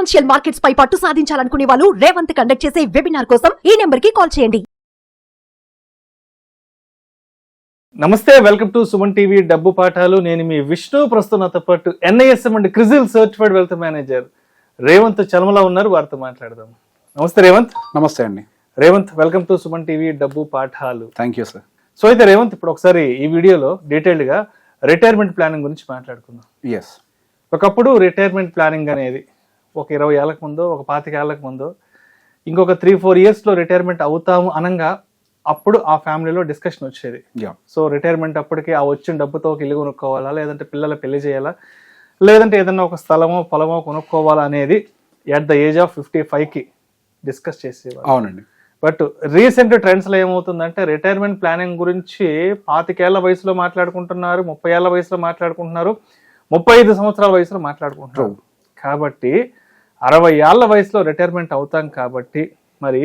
Financial markets పై పట్టు సాధించాలనుకునే వాళ్ళు Revanth conduct చేసే వెబినార్ కోసం ఈ నెంబర్ కి కాల్ చేయండి. నమస్తే, వెల్కమ్ టు సుమన్ టీవీ డబ్బు పాఠాలు. నేను మీ విష్ణు. ప్రస్తుతం నాతో పాటు NISM and CRISIL certified wealth manager Revanth Chalamala ఉన్నారు. వారితో మాట్లాడదాం. నమస్తే రేవంత్. నమస్తే అండి. Revanth, welcome to Suman TV డబ్బు పాఠాలు. Thank you sir. సో అయితే రేవంత్, ఇప్పుడు ఒకసారి ఈ వీడియోలో డీటెయిల్డ్ గా రిటైర్మెంట్ ప్లానింగ్ గురించి మాట్లాడుకుందాం. ఎస్, ఒకప్పుడు రిటైర్మెంట్ ప్లానింగ్ అనేది ఒక 20 ఏళ్ళకు ముందో, ఒక 25 ఏళ్ళకు ముందో, ఇంకొక 3-4 ఇయర్స్లో రిటైర్మెంట్ అవుతాము అనగా అప్పుడు ఆ ఫ్యామిలీలో డిస్కషన్ వచ్చేది. సో రిటైర్మెంట్ అప్పటికి ఆ వచ్చిన డబ్బుతో ఒక ఇల్లు కొనుక్కోవాలా, లేదంటే పిల్లల పెళ్లి చేయాలా, లేదంటే ఏదన్నా ఒక స్థలమో పొలమో కొనుక్కోవాలా అనేది ఎట్ ద ఏజ్ ఆఫ్ 55కి డిస్కస్ చేసేవారు. అవునండి. బట్ రీసెంట్ ట్రెండ్స్లో ఏమవుతుందంటే రిటైర్మెంట్ ప్లానింగ్ గురించి 25 ఏళ్ల వయసులో మాట్లాడుకుంటున్నారు, 30 ఏళ్ల వయసులో మాట్లాడుకుంటున్నారు, 35 సంవత్సరాల వయసులో మాట్లాడుకుంటున్నారు. కాబట్టి 60 ఏళ్ల వయసులో రిటైర్మెంట్ అవుతాం కాబట్టి మరి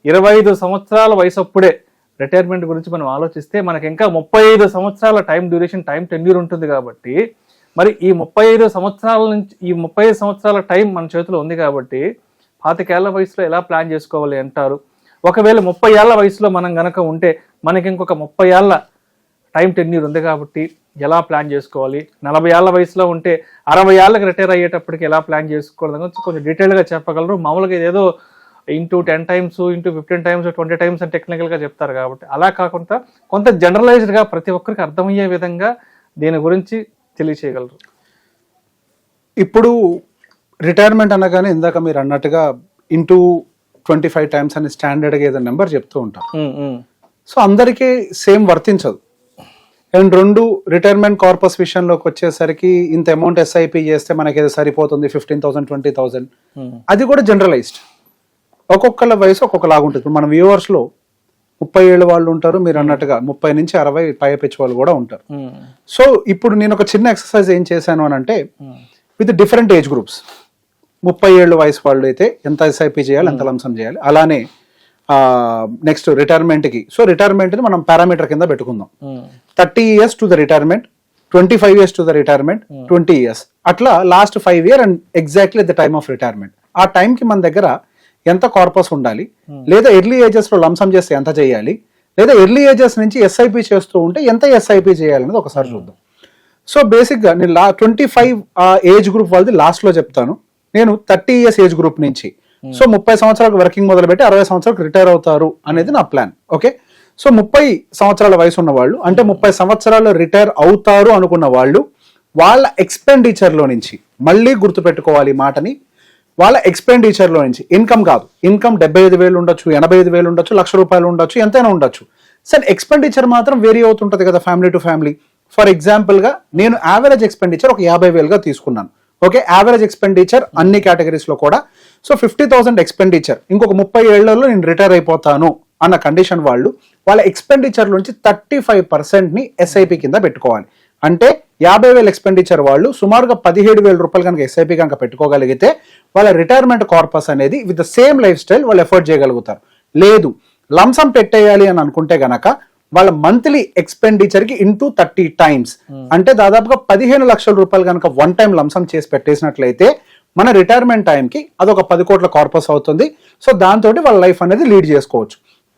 25 సంవత్సరాల వయసు అప్పుడే రిటైర్మెంట్ గురించి మనం ఆలోచిస్తే మనకి ఇంకా 35 సంవత్సరాల టైం డ్యూరేషన్, టైం టెన్యూర్ ఉంటుంది. కాబట్టి మరి ఈ 35 సంవత్సరాల నుంచి ఈ 35 సంవత్సరాల టైం మన చేతిలో ఉంది. కాబట్టి 25 ఏళ్ల వయసులో ఎలా ప్లాన్ చేసుకోవాలి అంటారు? ఒకవేళ 30 ఏళ్ల వయసులో మనం గనక ఉంటే మనకి ఇంకొక 30 ఏళ్ల టైం టెన్యూర్ ఉంది. కాబట్టి ఎలా ప్లాన్ చేసుకోవాలి? 40 ఏళ్ల వయసులో ఉంటే 60 ఏళ్ళకి రిటైర్ అయ్యేటప్పటికి ఎలా ప్లాన్ చేసుకోవాలి గురించి కొంచెం డీటెయిల్గా చెప్పగలరు. మామూలుగా ఇదేదో into 10 times, into 15 times, 20 times అని టెక్నికల్గా చెప్తారు. కాబట్టి అలా కాకుండా కొంత జనరలైజ్డ్గా ప్రతి ఒక్కరికి అర్థమయ్యే విధంగా దీని గురించి తెలియచేయగలరు. ఇప్పుడు రిటైర్మెంట్ అనగానే ఇందాక మీరు అన్నట్టుగా ఇంటూ 25 టైమ్స్ అని స్టాండర్డ్గా ఏదో నెంబర్ చెప్తూ ఉంటారు. సో అందరికీ సేమ్ వర్తించదు. అండ్ రెండు, రిటైర్మెంట్ కార్పస్ విషయంలోకి వచ్చేసరికి ఇంత అమౌంట్ SIP చేస్తే మనకి ఏదో సరిపోతుంది 15,000, 20,000, అది కూడా జనరలైజ్డ్. ఒక్కొక్కళ్ళ వయసు ఒక్కొక్కలాగా ఉంటుంది. మన వ్యూవర్స్లో 30 ఏళ్ళ వాళ్ళు ఉంటారు, మీరు అన్నట్టుగా 30 నుంచి 60 పైపెచ్చి వాళ్ళు కూడా ఉంటారు. సో ఇప్పుడు నేను ఒక చిన్న ఎక్సర్సైజ్ ఏం చేశాను అని అంటే, విత్ డిఫరెంట్ ఏజ్ గ్రూప్స్, 30 ఏళ్ళ వయసు వాళ్ళు అయితే ఎంత SIP చేయాలి, ఎంత లంసం చేయాలి, అలానే నెక్స్ట్ రిటైర్మెంట్కి. సో రిటైర్మెంట్ని మనం పారామీటర్ కింద పెట్టుకుందాం. 30 years to the retirement, 25 years to the retirement, 20 years, అట్లా last 5 years and exactly the time of retirement. ఆ టైంకి మన దగ్గర ఎంత కార్పస్ ఉండాలి, లేదా ఎర్లీ ఏజెస్లో లంసం చేస్తే ఎంత చేయాలి, లేదా ఎర్లీ ఏజెస్ నుంచి SIP చేస్తూ ఉంటే ఎంత SIP చేయాలి అనేది ఒకసారి చూద్దాం. సో బేసిక్గా నేను 25 ఏజ్ గ్రూప్ వాళ్ళది లాస్ట్లో చెప్తాను. నేను 30 years ఏజ్ గ్రూప్ నుంచి, సో 30 సంవత్సరాలకు వర్కింగ్ మొదలుపెట్టి 60 సంవత్సరాలకు రిటైర్ అవుతారు అనేది నా ప్లాన్. ఓకే, సో 30 సంవత్సరాల వయసు ఉన్న వాళ్ళు, అంటే 30 సంవత్సరాలు రిటైర్ అవుతారు అనుకున్న వాళ్ళు, వాళ్ళ ఎక్స్పెండిచర్లో నుంచి, మళ్ళీ గుర్తుపెట్టుకోవాలి ఈ మాటని, వాళ్ళ ఎక్స్పెండిచర్లో నుంచి, ఇన్కమ్ కాదు. ఇన్కమ్ 75,000 ఉండొచ్చు, 85,000 ఉండొచ్చు, ₹1,00,000 ఉండొచ్చు, ఎంతైనా ఉండొచ్చు. సరే, ఎక్స్పెండిచర్ మాత్రం వేరీ అవుతుంటుంది కదా ఫ్యామిలీ టు ఫ్యామిలీ. ఫర్ ఎగ్జాంపుల్గా నేను యావరేజ్ ఎక్స్పెండిచర్ ఒక 50,000గా తీసుకున్నాను. ఓకే, యావరేజ్ ఎక్స్పెండిచర్ అన్ని కేటగిరీస్లో కూడా. సో 50,000 ఎక్స్పెండిచర్, ఇంకొక 30 ఏళ్లలో నేను రిటైర్ అయిపోతాను అన్న కండిషన్ వాళ్ళు, వాళ్ళ ఎక్స్పెండిచర్ నుంచి 35%ని SIP కింద పెట్టుకోవాలి. అంటే 50,000 ఎక్స్పెండిచర్ వాళ్ళు సుమారుగా 17,000 రూపాయలు కనుక SIP కనుక పెట్టుకోగలిగితే వాళ్ళ రిటైర్మెంట్ కార్పస్ అనేది with the same life style వాళ్ళు ఎఫోర్డ్ చేయగలుగుతారు. లేదు, లంసం పెట్టేయాలి అని అనుకుంటే గనక వాళ్ళ మంత్లీ ఎక్స్పెండిచర్కి ఇంటూ 30 టైమ్స్, అంటే దాదాపుగా 15 లక్షల రూపాయలు కనుక వన్ టైం లంసం చేసి పెట్టేసినట్లయితే మన రిటైర్మెంట్ టైంకి అదొక 10 కోట్ల కార్పస్ అవుతుంది. సో దాంతో వాళ్ళ లైఫ్ అనేది లీడ్ చేసుకోవచ్చు.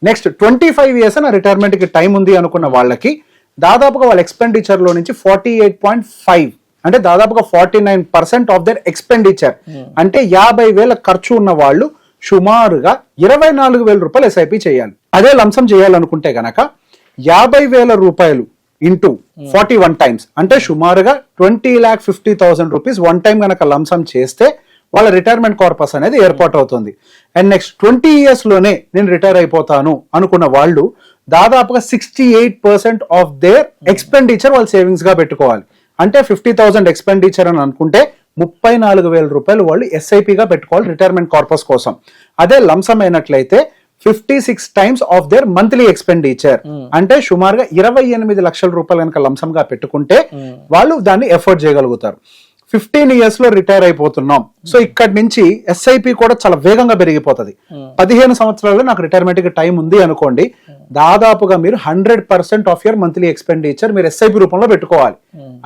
నెక్స్ట్ 25 years నా రిటైర్మెంట్కి టైం ఉంది అనుకున్న వాళ్ళకి దాదాపుగా వాళ్ళ ఎక్స్పెండిచర్లో నుంచి 48.5, అంటే దాదాపుగా 49% ఆఫ్ దర్ ఎక్స్పెండిచర్, అంటే 50,000 ఖర్చు ఉన్న వాళ్ళు సుమారుగా 24,000 రూపాయలు SIP చేయాలి. అదే లంసం చేయాలనుకుంటే గనక 50,000 రూపాయలు ఇంటూ 41 టైమ్స్, అంటే సుమారుగా 20,50,000 రూపీస్ వన్ టైం కనుక లంసం చేస్తే వాళ్ళ రిటైర్మెంట్ కార్పస్ అనేది ఏర్పాటు అవుతుంది. అండ్ నెక్స్ట్ 20 yearsలోనే నేను రిటైర్ అయిపోతాను అనుకున్న వాళ్ళు దాదాపుగా 68% ఆఫ్ దేర్ ఎక్స్పెండిచర్ వాళ్ళు సేవింగ్స్ గా పెట్టుకోవాలి. అంటే 50,000 ఎక్స్పెండిచర్ అని అనుకుంటే 34,000 రూపాయలు వాళ్ళు SIP గా పెట్టుకోవాలి రిటైర్మెంట్ కార్పస్ కోసం. అదే లంసం అయినట్లయితే 56 times of their monthly expenditure, అంటే సుమారుగా 28 లక్షల రూపాయలు కనుక లంసంగా పెట్టుకుంటే వాళ్ళు దాన్ని ఎఫోర్డ్ చేయగలుగుతారు. 15 years లో రిటైర్ అయిపోతున్నాం. సో ఇక్కడి నుంచి SIP కూడా చాలా వేగంగా పెరిగిపోతుంది. 15 సంవత్సరాల్లో నాకు రిటైర్మెంట్ కి టైం ఉంది అనుకోండి, దాదాపుగా మీరు 100% ఆఫ్ యువర్ మంత్లీ ఎక్స్పెండిచర్ మీరు SIP రూపంలో పెట్టుకోవాలి.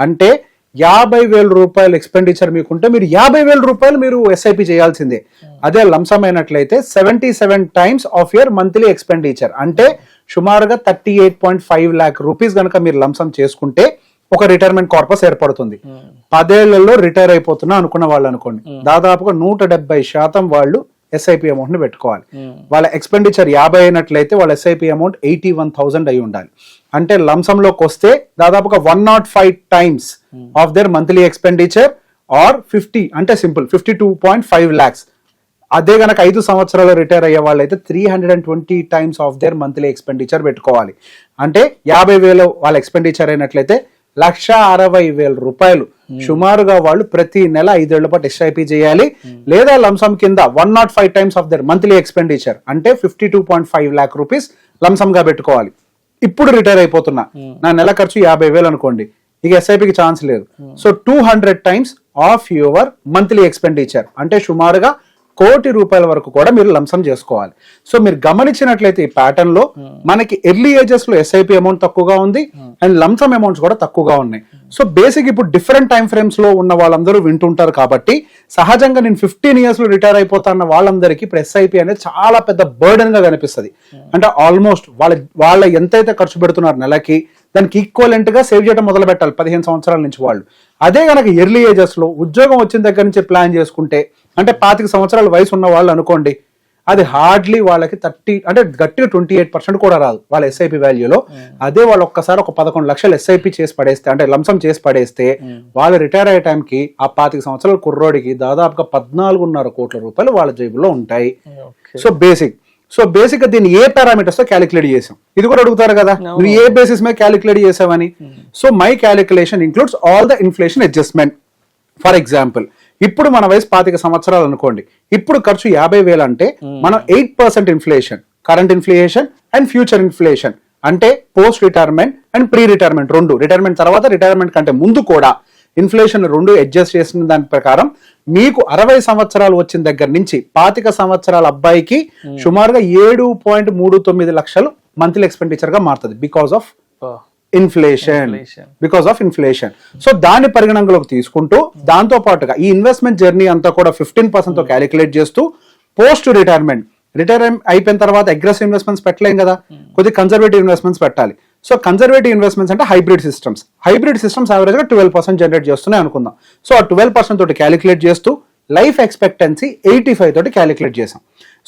అంటే 50,000 రూపాయలు ఎక్స్పెండిచర్ మీకుంటే మీరు 50,000 రూపాయలు మీరు ఎస్ఐపి చేయాల్సిందే. అదే లంసమ్ అయినట్లయితే 77 times of your monthly expenditure అంటే సుమారుగా 38.5 lakh రూపీస్ కనుక మీరు లంసమ్ చేసుకుంటే ఒక రిటైర్మెంట్ కార్పస్ ఏర్పడుతుంది. 10 ఏళ్లలో రిటైర్ అయిపోతున్నా అనుకున్న వాళ్ళు అనుకోండి, దాదాపుగా 170% వాళ్ళు ఎస్ఐపి అమౌంట్ ని పెట్టుకోవాలి. వాళ్ళ ఎక్స్పెండిచర్ 50 అయినట్లయితే వాళ్ళ ఎస్ఐపి అమౌంట్ 81,000 అయి ఉండాలి. అంటే లంసమ్ లోకి వస్తే దాదాపుగా 105 times of their monthly expenditure are 50 అంటే సింపుల్ 52.5 lakhs. అదే గనక 5 సంవత్సరాలు రిటైర్ అయ్యే వాళ్ళైతే 320 times of their monthly expenditure పెట్టుకోవాలి. అంటే 50,000 వాళ్ళ ఎక్స్పెండిచర్ అయినట్లయితే 1,60,000 రూపాయలు సుమారుగా వాళ్ళు ప్రతి నెల 5 ఏళ్ల పాటు ఎస్ఐపి చేయాలి. లేదా లంసమ్ కింద 105 times of their monthly expenditure అంటే 52.5 lakh రూపీస్ లంసమ్ గా పెట్టుకోవాలి. ఇప్పుడు రిటైర్ అయిపోతున్నా, నా నెల ఖర్చు 50,000 అనుకోండి, ఇక ఎస్ఐపికి ఛాన్స్ లేదు. So 200 times of your monthly expenditure అంటే సుమారుగా 1 కోటి రూపాయల వరకు కూడా మీరు లంసమ్ చేసుకోవాలి. సో మీరు గమనించినట్లయితే ఈ ప్యాటర్న్ లో మనకి ఎర్లీ ఏజెస్ లో ఎస్ఐపి అమౌంట్ తక్కువగా ఉంది అండ్ లంసమ్ అమౌంట్స్ కూడా తక్కువగా ఉన్నాయి. సో బేసిక్ ఇప్పుడు డిఫరెంట్ టైం ఫ్రేమ్స్ లో ఉన్న వాళ్ళందరూ వింటుంటారు కాబట్టి సహజంగా నేను 15 years లో రిటైర్ అయిపోతాన్న వాళ్ళందరికీ ఇప్పుడు ఎస్ఐపి అనేది చాలా పెద్ద బర్డెన్ గా కనిపిస్తుంది. అంటే ఆల్మోస్ట్ వాళ్ళ ఎంతైతే ఖర్చు పెడుతున్నారు నెలకి దానికి ఈక్వలెంట్ గా సేవ్ చేయడం మొదలు పెట్టాలి 15 సంవత్సరాల నుంచి వాళ్ళు. అదే కనుక ఎర్లీ ఏజెస్ లో ఉద్యోగం వచ్చిన దగ్గర నుంచి ప్లాన్ చేసుకుంటే అంటే 25 సంవత్సరాల వయసు ఉన్న వాళ్ళు అనుకోండి, అది హార్డ్లీ వాళ్ళకి 30 అంటే గట్టిగా 28% కూడా రాదు వాళ్ళ ఎస్ఐపి వాల్యూలో. అదే వాళ్ళు ఒక్కసారి ఒక 11 లక్షలు ఎస్ఐపి చేసి పడేస్తే అంటే లంసమ్ చేసి పడేస్తే వాళ్ళు రిటైర్ అయ్యే టైంకి ఆ 25 సంవత్సరాల కుర్రోడికి దాదాపుగా 14.5 కోట్ల రూపాయలు వాళ్ళ జేబులో ఉంటాయి. సో బేసిక్ గా దీన్ని ఏ పారామీటర్స్ తో క్యాలిక్యులేట్ చేసాం, ఇది కూడా అడుగుతారు కదా, నువ్వు ఏ బేసిస్ మీద క్యాలిక్యులేట్ చేసావని. So my calculation includes all the inflation adjustment. For example ఇప్పుడు మన వయసు 25 సంవత్సరాలు అనుకోండి, ఇప్పుడు ఖర్చు 50,000 అంటే మనం 8% inflation, current inflation and future inflation అంటే post retirement and pre retirement రెండు, రిటైర్మెంట్ తర్వాత రిటైర్మెంట్ కంటే ముందు కూడా ఇన్ఫ్లేషన్ రెండు అడ్జస్ట్ చేసిన దాని ప్రకారం మీకు 60 సంవత్సరాలు వచ్చిన దగ్గర నుంచి 25 సంవత్సరాల అబ్బాయికి సుమారుగా 7.39 లక్షలు మంత్లీ ఎక్స్పెండిచర్ గా మారుతుంది బికాస్ ఆఫ్ ఇన్ఫ్లేషన్. సో దాన్ని పరిగణనలోకి తీసుకుంటూ దాంతో పాటుగా ఈ ఇన్వెస్ట్మెంట్ జర్నీ అంతా కూడా 15% తో క్యాలిక్యులేట్ చేస్తూ పోస్ట్ రిటైర్మెంట్ అయిపోయిన తర్వాత అగ్రెసివ్ ఇన్వెస్ట్మెంట్స్ పెట్టలేం కదా, కొద్దిగా కన్జర్వేటివ్ ఇన్వెస్ట్మెంట్స్ పెట్టాలి. సో కన్జర్వేటివ్ ఇన్వెస్ట్మెంట్స్ అంటే హైబ్రిడ్ సిస్టమ్స్ యావరేజ్ గా 12% జనరేట్ చేస్తున్నాయి అనుకుందాం. సో ఆ 12% తోటి క్యాలిక్యులేట్ చేస్తూ లైఫ్ ఎక్స్పెక్టెన్సీ 85 తోటి క్యాలిక్యులేట్ చేసాం.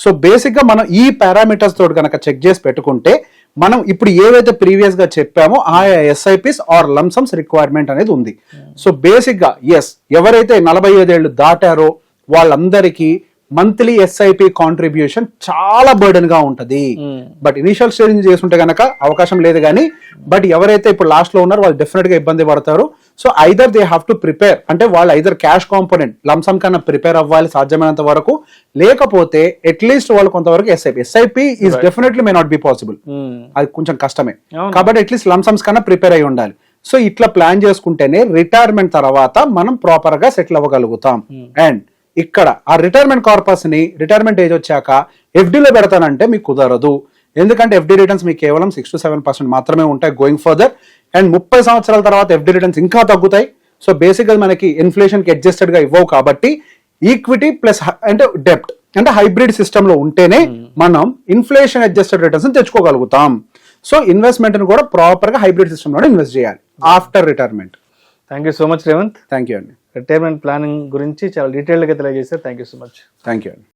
సో బేసిక్ గా మనం ఈ పారామీటర్స్ తోటి కనుక చెక్ చేసి పెట్టుకుంటే మనం ఇప్పుడు ఏవైతే ప్రీవియస్ గా చెప్పామో ఆయా ఎస్ఐపిస్ ఆర్ లంసమ్స్ రిక్వైర్మెంట్ అనేది ఉంది. సో బేసిక్ గా ఎవరైతే 45 ఏళ్ళు దాటారో వాళ్ళందరికీ మంత్లీ ఎస్ఐపి కాంట్రిబ్యూషన్ చాలా బర్డెన్ గా ఉంటది. బట్ ఇనిషియల్ స్టేజ్ నుంచి చేసుకుంటే గనక అవకాశం లేదు కానీ, బట్ ఎవరైతే ఇప్పుడు లాస్ట్ లో ఉన్నారో వాళ్ళు డెఫినెట్ గా ఇబ్బంది పడతారు. So either they have to prepare, అంటే వాళ్ళు ఐదర్ క్యాష్ కాంపోనెంట్ లంసమ్ కన్నా ప్రిపేర్ అవ్వాలి సాధ్యమైనంత వరకు, లేకపోతే అట్లీస్ట్ వాళ్ళు కొంతవరకు SIP is definitely may not be possible, అది కొంచెం కష్టమే. కాబట్టి అట్లీస్ట్ లంసమ్స్ కన్నా ప్రిపేర్ అయి ఉండాలి. సో ఇట్లా ప్లాన్ చేసుకుంటేనే రిటైర్మెంట్ తర్వాత మనం ప్రాపర్ గా సెటిల్ అవ్వగలుగుతాం. అండ్ ఇక్కడ ఆ రిటైర్మెంట్ కార్పస్ ని రిటైర్మెంట్ ఏజ్ వచ్చాక ఎఫ్డీలో పెడతానంటే మీకు కుదరదు. ఎందుకంటే ఎఫ్డీ రిటర్న్స్ మీకు కేవలం 6 to 7% మాత్రమే ఉంటాయి గోయింగ్ ఫర్దర్. అండ్ 30 సంవత్సరాల తర్వాత ఎఫ్డీ రిటర్న్స్ ఇంకా తగ్గుతాయి. సో బేసిక్ గా మనకి ఇన్ఫ్లేషన్ కి అడ్జస్టెడ్ గా ఇవ్వవు కాబట్టి ఈక్విటీ ప్లస్ అంటే డెప్ట్ అంటే హైబ్రిడ్ సిస్టమ్ లో ఉంటేనే మనం ఇన్ఫ్లేషన్ అడ్జస్టెడ్ రిటర్న్స్ తెచ్చుకోగలుగుతాం. సో ఇన్వెస్ట్మెంట్ ని కూడా ప్రాపర్ గా హైబ్రిడ్ సిస్టమ్ లో ఇన్వెస్ట్ చేయాలి after retirement. Thank you so much Revanth. Thank you అండి. రిటైర్మెంట్ ప్లానింగ్ గురించి చాలా డీటెయిల్గా తెలియజేశారు. Thank you so much. Thank you అండి.